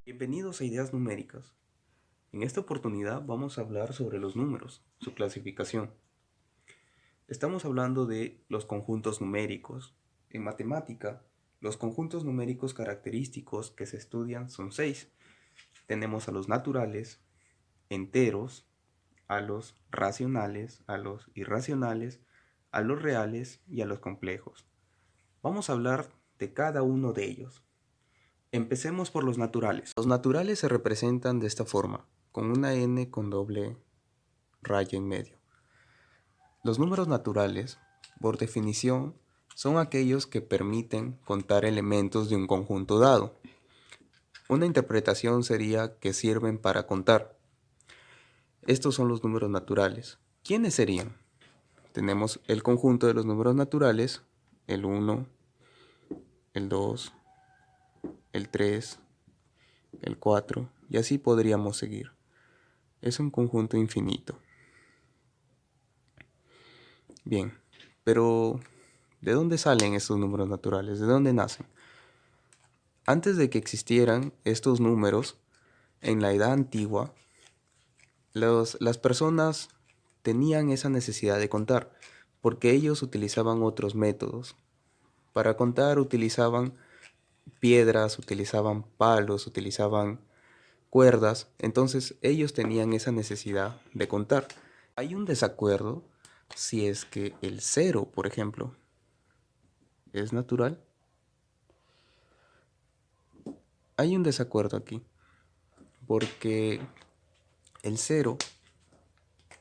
Bienvenidos a Ideas Numéricas. En esta oportunidad vamos a hablar sobre los números, su clasificación. Estamos hablando de los conjuntos numéricos. En matemática, los conjuntos numéricos característicos que se estudian son 6. Tenemos a los naturales, enteros, a los racionales, a los irracionales, a los reales y a los complejos. Vamos a hablar de cada uno de ellos. Empecemos por los naturales. Los naturales se representan de esta forma, con una n con doble raya en medio. Los números naturales, por definición, son aquellos que permiten contar elementos de un conjunto dado. Una interpretación sería que sirven para contar. Estos son los números naturales. ¿Quiénes serían? Tenemos el conjunto de los números naturales, el 1, el 2, el 3, el 4, y así podríamos seguir. Es un conjunto infinito. Bien, pero ¿de dónde salen estos números naturales? ¿De dónde nacen? Antes de que existieran estos números, en la edad antigua, las personas tenían esa necesidad de contar, porque ellos utilizaban otros métodos. Para contar utilizaban piedras, utilizaban palos, utilizaban cuerdas, entonces ellos tenían esa necesidad de contar. Hay un desacuerdo si es que el 0, por ejemplo, es natural. Hay un desacuerdo aquí, porque el 0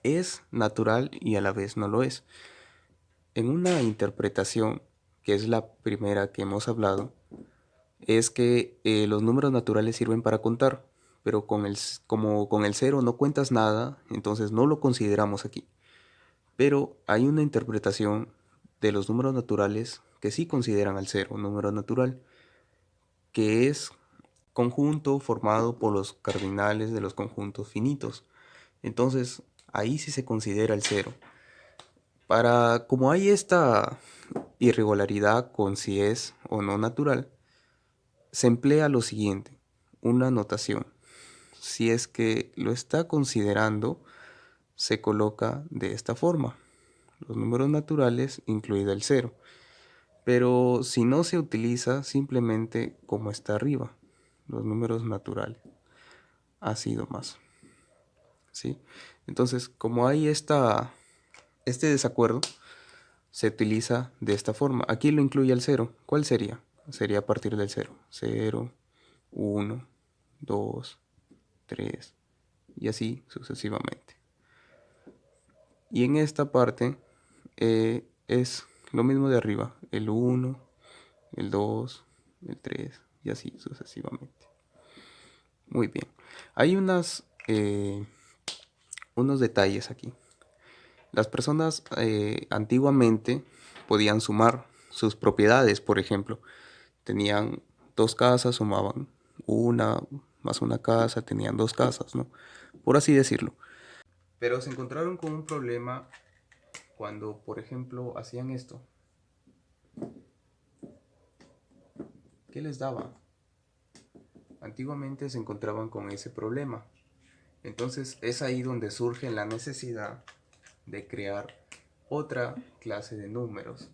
es natural y a la vez no lo es. En una interpretación, que es la primera que hemos hablado, es que los números naturales sirven para contar, pero como con el 0 no cuentas nada, entonces no lo consideramos aquí. Pero hay una interpretación de los números naturales que sí consideran al 0 un número natural, que es conjunto formado por los cardinales de los conjuntos finitos. Entonces ahí sí se considera el 0. Como hay esta irregularidad con si es o no natural, se emplea lo siguiente, una notación. Si es que lo está considerando, se coloca de esta forma, los números naturales incluido el 0. Pero si no se utiliza, simplemente como está arriba, los números naturales, ha sido más. ¿Sí? Entonces, como hay este desacuerdo, se utiliza de esta forma. Aquí lo incluye el 0. ¿Cuál sería? Sería a partir del 0. 0, 1, 2, 3 y así sucesivamente. Y en esta parte es lo mismo de arriba. El 1, el 2, el 3 y así sucesivamente. Muy bien. Hay unos detalles aquí. Las personas antiguamente podían sumar sus propiedades, por ejemplo. Tenían 2 casas, sumaban una más una casa, tenían 2 casas, ¿no? Por así decirlo. Pero se encontraron con un problema cuando, por ejemplo, hacían esto. ¿Qué les daba? Antiguamente se encontraban con ese problema. Entonces es ahí donde surge la necesidad de crear otra clase de números,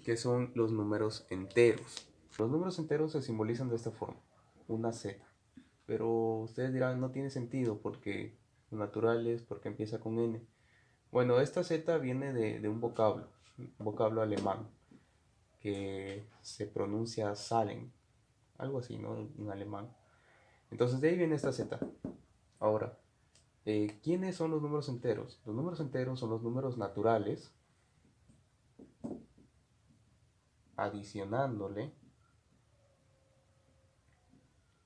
que son los números enteros. Los números enteros se simbolizan de esta forma, una Z. Pero ustedes dirán, no tiene sentido porque naturales, porque empieza con N. Bueno, esta Z viene de un vocablo alemán, que se pronuncia Zahlen, algo así, ¿no? En alemán. Entonces de ahí viene esta Z. Ahora, ¿quiénes son los números enteros? Los números enteros son los números naturales, adicionándole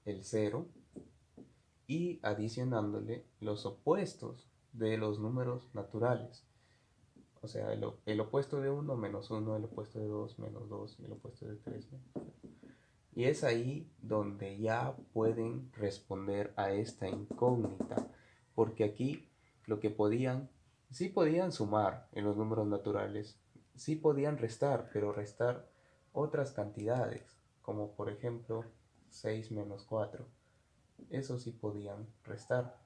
el 0 y adicionándole los opuestos de los números naturales. O sea, el opuesto de 1 menos 1, el opuesto de 2 menos 2, el opuesto de 3. Y es ahí donde ya pueden responder a esta incógnita. Porque aquí lo que sí podían sumar en los números naturales, sí podían restar, pero restar otras cantidades, como por ejemplo 6 menos 4. Eso sí podían restar.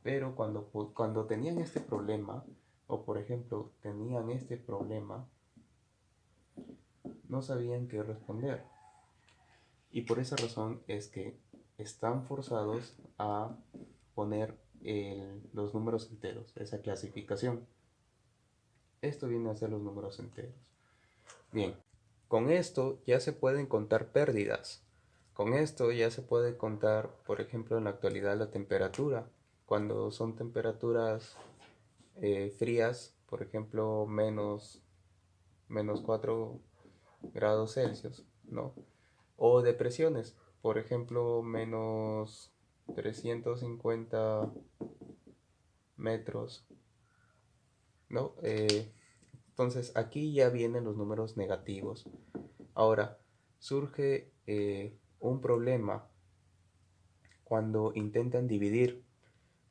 Pero cuando tenían este problema, o por ejemplo tenían este problema, no sabían qué responder. Y por esa razón es que están forzados a poner los números enteros, esa clasificación. Esto viene a ser los números enteros. Bien, con esto ya se pueden contar pérdidas. Con esto ya se puede contar, por ejemplo, en la actualidad la temperatura. Cuando son temperaturas frías, por ejemplo, menos 4 grados Celsius, ¿no? O depresiones, por ejemplo, menos 350 metros, ¿no? Entonces aquí ya vienen los números negativos. Ahora, surge un problema cuando intentan dividir.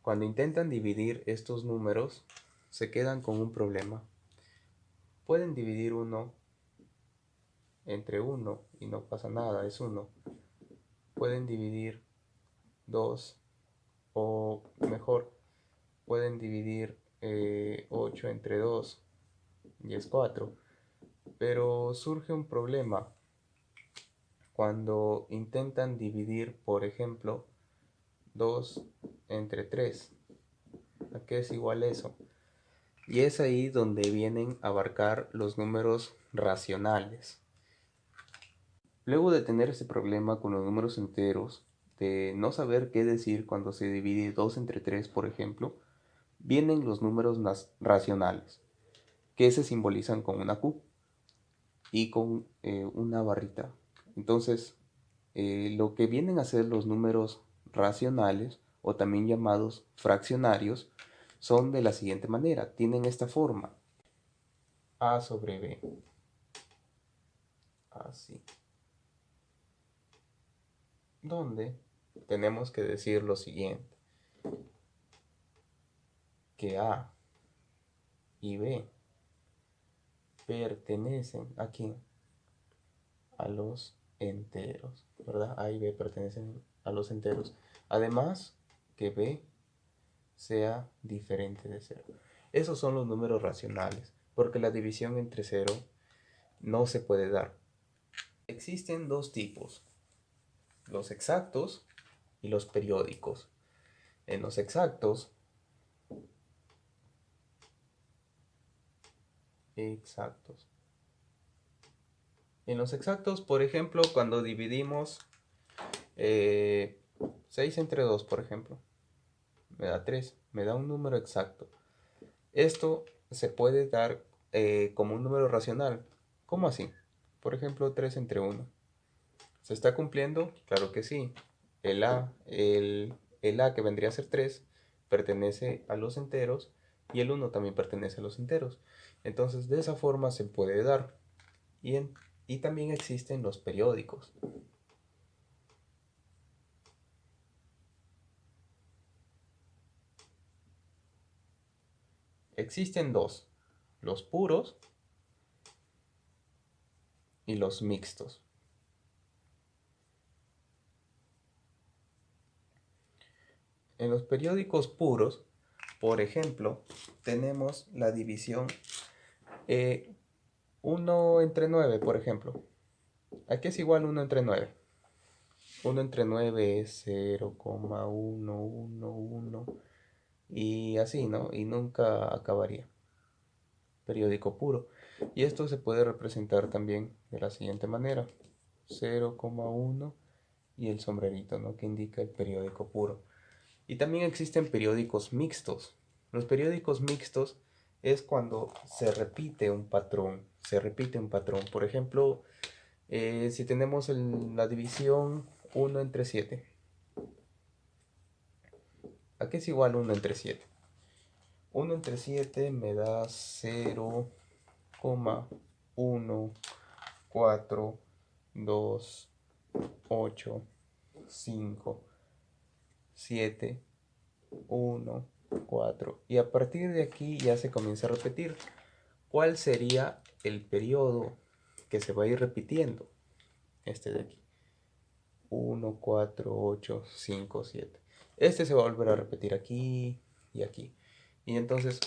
Cuando intentan dividir estos números, se quedan con un problema. Pueden dividir uno entre 1 y no pasa nada, es 1. Pueden dividir 2 o mejor, pueden dividir 8 entre 2 y es 4. Pero surge un problema cuando intentan dividir, por ejemplo, 2 entre 3. ¿A qué es igual eso? Y es ahí donde vienen a abarcar los números racionales. Luego de tener ese problema con los números enteros, de no saber qué decir cuando se divide 2 entre 3, por ejemplo, vienen los números racionales, que se simbolizan con una Q y con una barrita. Entonces, lo que vienen a ser los números racionales, o también llamados fraccionarios, son de la siguiente manera. Tienen esta forma: A sobre B. Así. Donde tenemos que decir lo siguiente: que A y B pertenecen aquí a los enteros, ¿verdad? A y B pertenecen a los enteros. Además, que B sea diferente de 0. Esos son los números racionales, porque la división entre 0 no se puede dar. Existen dos tipos: los exactos y los periódicos. En los exactos, por ejemplo, cuando dividimos 6 entre 2, por ejemplo, me da 3, me da un número exacto. Esto se puede dar como un número racional. ¿Cómo así? Por ejemplo, 3 entre 1. ¿Se está cumpliendo? Claro que sí. El A que vendría a ser 3 pertenece a los enteros y el 1 también pertenece a los enteros. Entonces, de esa forma se puede dar. Y también existen los periódicos. Existen dos: los puros y los mixtos. En los periódicos puros, por ejemplo, tenemos la división 1 entre 9, por ejemplo. ¿A qué es igual 1 entre 9? 1 entre 9 es 0,111 y así, ¿no? Y nunca acabaría. Periódico puro. Y esto se puede representar también de la siguiente manera: 0,1 y el sombrerito, ¿no? Que indica el periódico puro. Y también existen periódicos mixtos. Los periódicos mixtos es cuando se repite un patrón. Por ejemplo, si tenemos la división 1 entre 7. ¿A qué es igual 1 entre 7? 1 entre 7 me da 0,1,4,2,8,5,7,1,4. Y a partir de aquí ya se comienza a repetir. ¿Cuál sería el periodo que se va a ir repitiendo. Este de aquí. 1, 4, 8, 5, 7. Este se va a volver a repetir aquí y aquí. Y entonces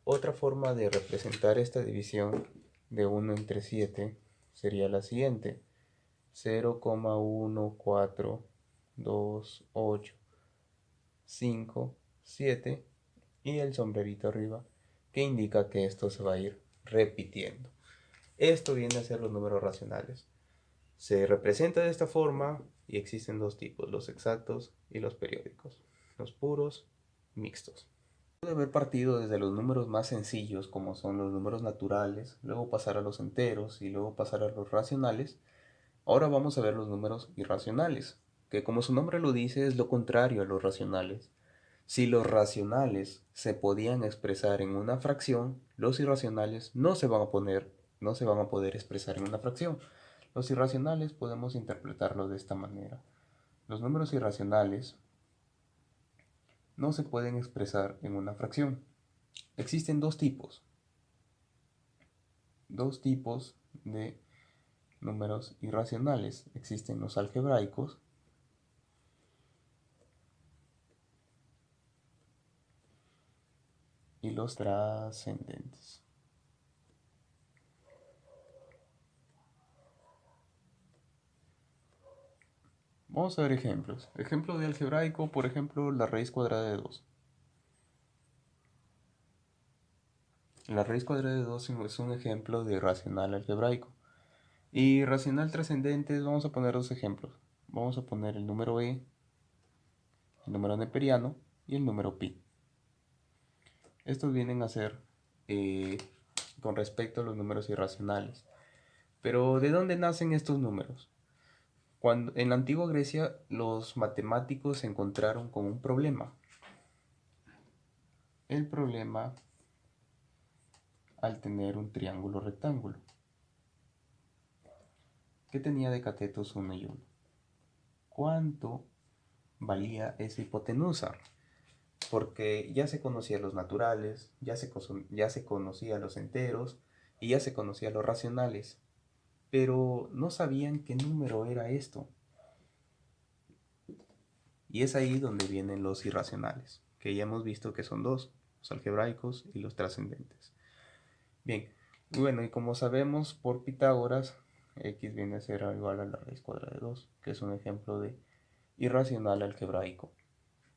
otra forma de representar esta división de 1 entre 7 sería la siguiente. 0,1428 5, 7 y el sombrerito arriba que indica que esto se va a ir repitiendo. Esto viene a ser los números racionales. Se representa de esta forma y existen dos tipos, los exactos y los periódicos, los puros, mixtos. Puede haber partido desde los números más sencillos como son los números naturales, luego pasar a los enteros y luego pasar a los racionales. Ahora vamos a ver los números irracionales, que como su nombre lo dice es lo contrario a los racionales. Si los racionales se podían expresar en una fracción, los irracionales no se van a poder expresar en una fracción. Los irracionales podemos interpretarlo de esta manera. Los números irracionales no se pueden expresar en una fracción. Existen dos tipos de números irracionales. Existen los algebraicos y los trascendentes. Vamos a ver ejemplos. Ejemplo de algebraico, por ejemplo, la raíz cuadrada de 2. La raíz cuadrada de 2 es un ejemplo de racional algebraico. Y racional trascendente, vamos a poner dos ejemplos. Vamos a poner el número e, el número neperiano y el número pi. Estos vienen a ser con respecto a los números irracionales. Pero ¿de dónde nacen estos números? En la antigua Grecia los matemáticos se encontraron con un problema. El problema al tener un triángulo rectángulo que tenía de catetos 1 y 1. ¿Cuánto valía esa hipotenusa? Porque ya se conocían los naturales, ya se conocían los enteros y ya se conocían los racionales, pero no sabían qué número era esto. Y es ahí donde vienen los irracionales, que ya hemos visto que son dos, los algebraicos y los trascendentes. Bien, bueno, y como sabemos por Pitágoras, x viene a ser igual a la raíz cuadrada de 2, que es un ejemplo de irracional algebraico.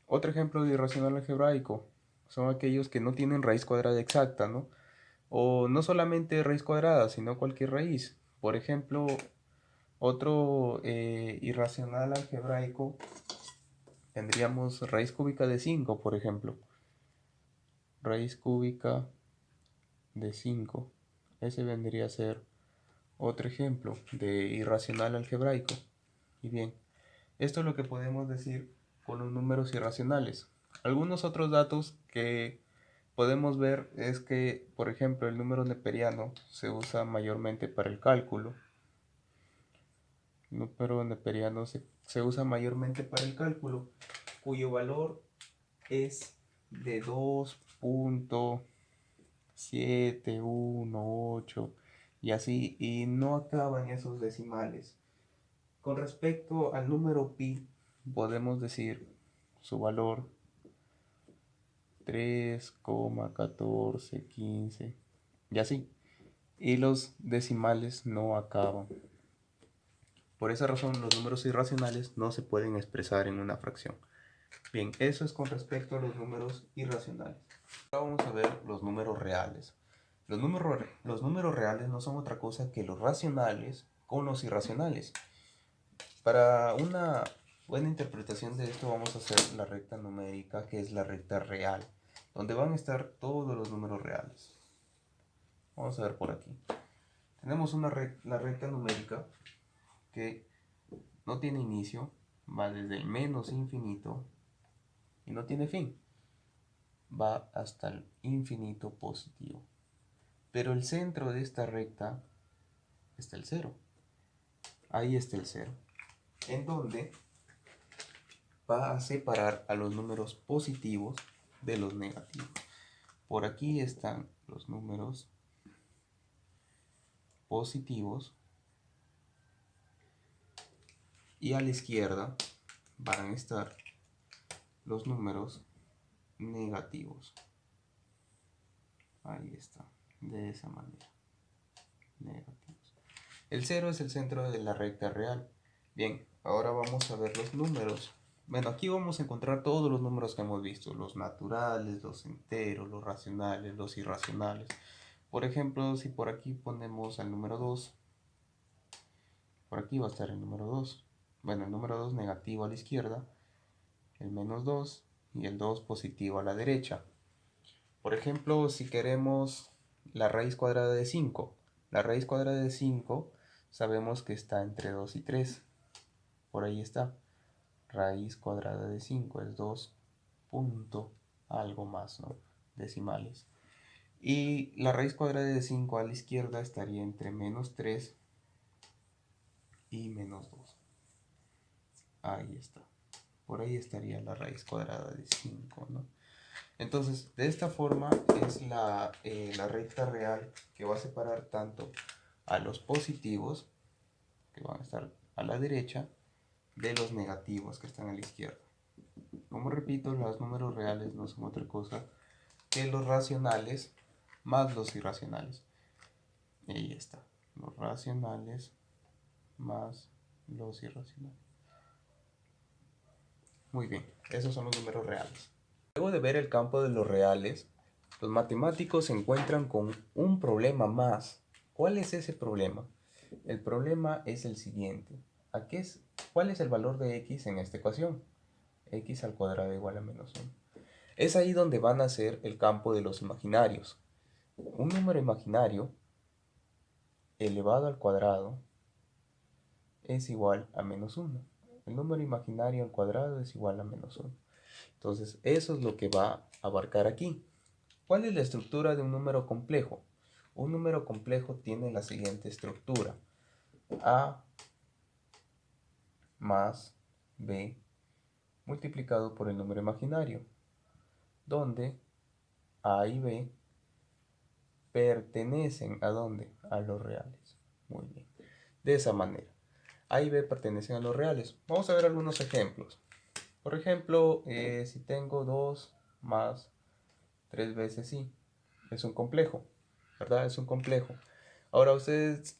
Otro ejemplo de irracional algebraico son aquellos que no tienen raíz cuadrada exacta, ¿no? O no solamente raíz cuadrada, sino cualquier raíz. Por ejemplo, otro irracional algebraico tendríamos raíz cúbica de 5, por ejemplo. Raíz cúbica de 5. Ese vendría a ser otro ejemplo de irracional algebraico. Y bien, esto es lo que podemos decir con los números irracionales. Algunos otros datos que podemos ver es que, por ejemplo, el número neperiano se usa mayormente para el cálculo. El número neperiano se usa mayormente para el cálculo, cuyo valor es de 2.718 y así, y no acaban esos decimales. Con respecto al número pi, podemos decir su valor 3,1415 y así. Y los decimales no acaban. Por esa razón, los números irracionales no se pueden expresar en una fracción. Bien, eso es con respecto a los números irracionales. Ahora vamos a ver los números reales. Los números reales no son otra cosa que los racionales con los irracionales. Para una buena interpretación de esto vamos a hacer la recta numérica, que es la recta real, donde van a estar todos los números reales. Vamos a ver por aquí. Tenemos la recta numérica que no tiene inicio, va desde el menos infinito y no tiene fin. Va hasta el infinito positivo. Pero el centro de esta recta está el cero. Ahí está el cero. En donde va a separar a los números positivos de los negativos. Por aquí están los números positivos Y a la izquierda van a estar los números negativos. Ahí está, de esa manera. Negativos. El 0 es el centro de la recta real. Bien, ahora vamos a ver los números. Bueno, aquí vamos a encontrar todos los números que hemos visto. Los naturales, los enteros, los racionales, los irracionales. Por ejemplo, si por aquí ponemos al número 2, por aquí va a estar el número 2. Bueno, el número 2 negativo a la izquierda, el menos 2 y el 2 positivo a la derecha. Por ejemplo, si queremos la raíz cuadrada de 5, la raíz cuadrada de 5 sabemos que está entre 2 y 3. Por ahí está. Raíz cuadrada de 5 es 2 punto algo más, ¿no? Decimales. Y la raíz cuadrada de 5 a la izquierda estaría entre menos 3 y menos 2. Ahí está. Por ahí estaría la raíz cuadrada de 5, ¿no? Entonces, de esta forma es la recta real que va a separar tanto a los positivos, que van a estar a la derecha, de los negativos que están a la izquierda. Como repito, los números reales no son otra cosa que los racionales más los irracionales. Y ahí está, los racionales más los irracionales. Muy bien, esos son los números reales. Luego de ver el campo de los reales, los matemáticos se encuentran con un problema más. ¿Cuál es ese problema? El problema es el siguiente. ¿Cuál es el valor de x en esta ecuación? X al cuadrado igual a menos 1. Es ahí donde van a ser el campo de los imaginarios. Un número imaginario elevado al cuadrado es igual a menos 1. El número imaginario al cuadrado es igual a menos 1. Entonces, eso es lo que va a abarcar aquí. ¿Cuál es la estructura de un número complejo? Un número complejo tiene la siguiente estructura. A más B multiplicado por el número imaginario, donde A y B pertenecen ¿a dónde? A los reales. Muy bien. De esa manera. A y B pertenecen a los reales. Vamos a ver algunos ejemplos. Por ejemplo, si tengo 2 más 3 veces I, es un complejo, ¿verdad? Es un complejo. Ahora ustedes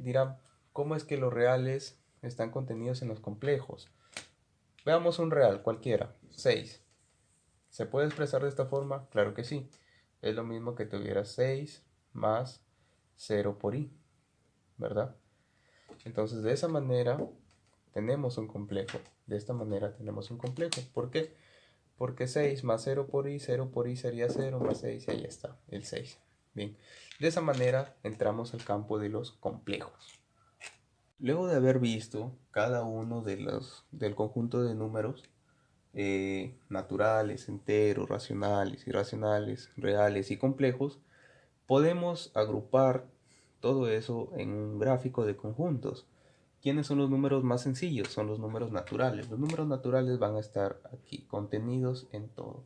dirán, ¿cómo es que los reales están contenidos en los complejos? Veamos un real cualquiera, 6. ¿Se puede expresar de esta forma? Claro que sí. Es lo mismo que tuviera 6 más 0 por I, ¿verdad? Entonces de esa manera tenemos un complejo. De esta manera tenemos un complejo. ¿Por qué? Porque 6 más 0 por i sería 0 más 6 y ahí está, el 6. Bien, de esa manera entramos al campo de los complejos. Luego de haber visto cada uno del conjunto de números naturales, enteros, racionales, irracionales, reales y complejos, podemos agrupar todo eso en un gráfico de conjuntos. ¿Quiénes son los números más sencillos? Son los números naturales. Los números naturales van a estar aquí, contenidos en todo.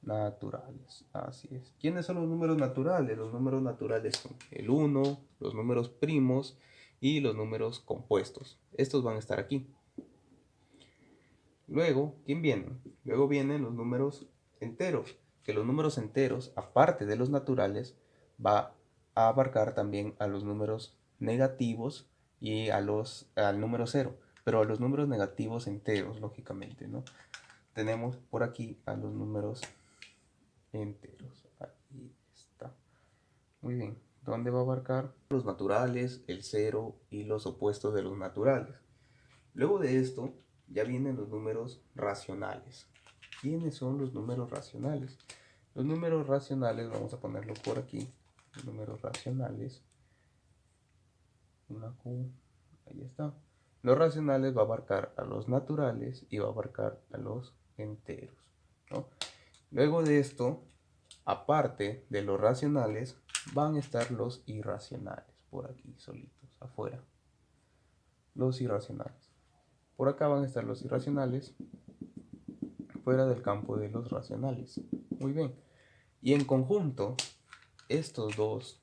Naturales, así es. ¿Quiénes son los números naturales? Los números naturales son el 1, los números primos y los números compuestos. Estos van a estar aquí. Luego, ¿quién viene? Luego vienen los números enteros, que los números enteros, aparte de los naturales, va a abarcar también a los números negativos y al número 0, pero a los números negativos enteros, lógicamente, ¿no? Tenemos por aquí a los números enteros. Ahí está. Muy bien. ¿Dónde va a abarcar? Los naturales, el 0 y los opuestos de los naturales. Luego de esto, ya vienen los números racionales. ¿Quiénes son los números racionales? Los números racionales, vamos a ponerlo por aquí. Los números racionales. Una Q. Ahí está. Los racionales va a abarcar a los naturales y va a abarcar a los enteros, ¿no? Luego de esto, aparte de los racionales, van a estar los irracionales. Por aquí, solitos, afuera. Los irracionales. Por acá van a estar los irracionales, fuera del campo de los racionales. Muy bien. Y en conjunto, estos dos,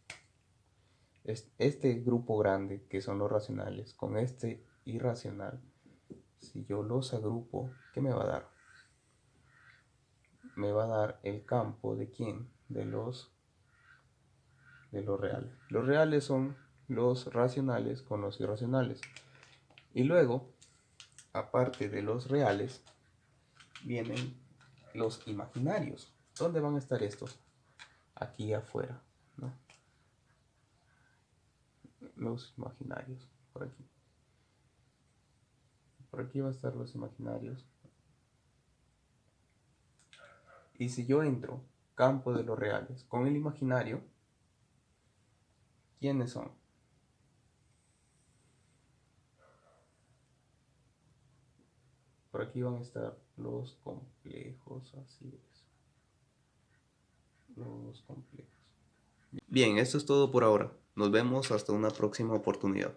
este grupo grande, que son los racionales, con este irracional, si yo los agrupo, ¿qué me va a dar? Me va a dar el campo de ¿quién? De los reales. Los reales son los racionales con los irracionales. Y luego, aparte de los reales, vienen los imaginarios. ¿Dónde van a estar estos? Aquí afuera, ¿no? Los imaginarios, por aquí. Por aquí van a estar los imaginarios. Y si yo entro, campo de los reales, con el imaginario, ¿quiénes son? Por aquí van a estar los complejos, así es. Los complejos. Bien, esto es todo por ahora. Nos vemos hasta una próxima oportunidad.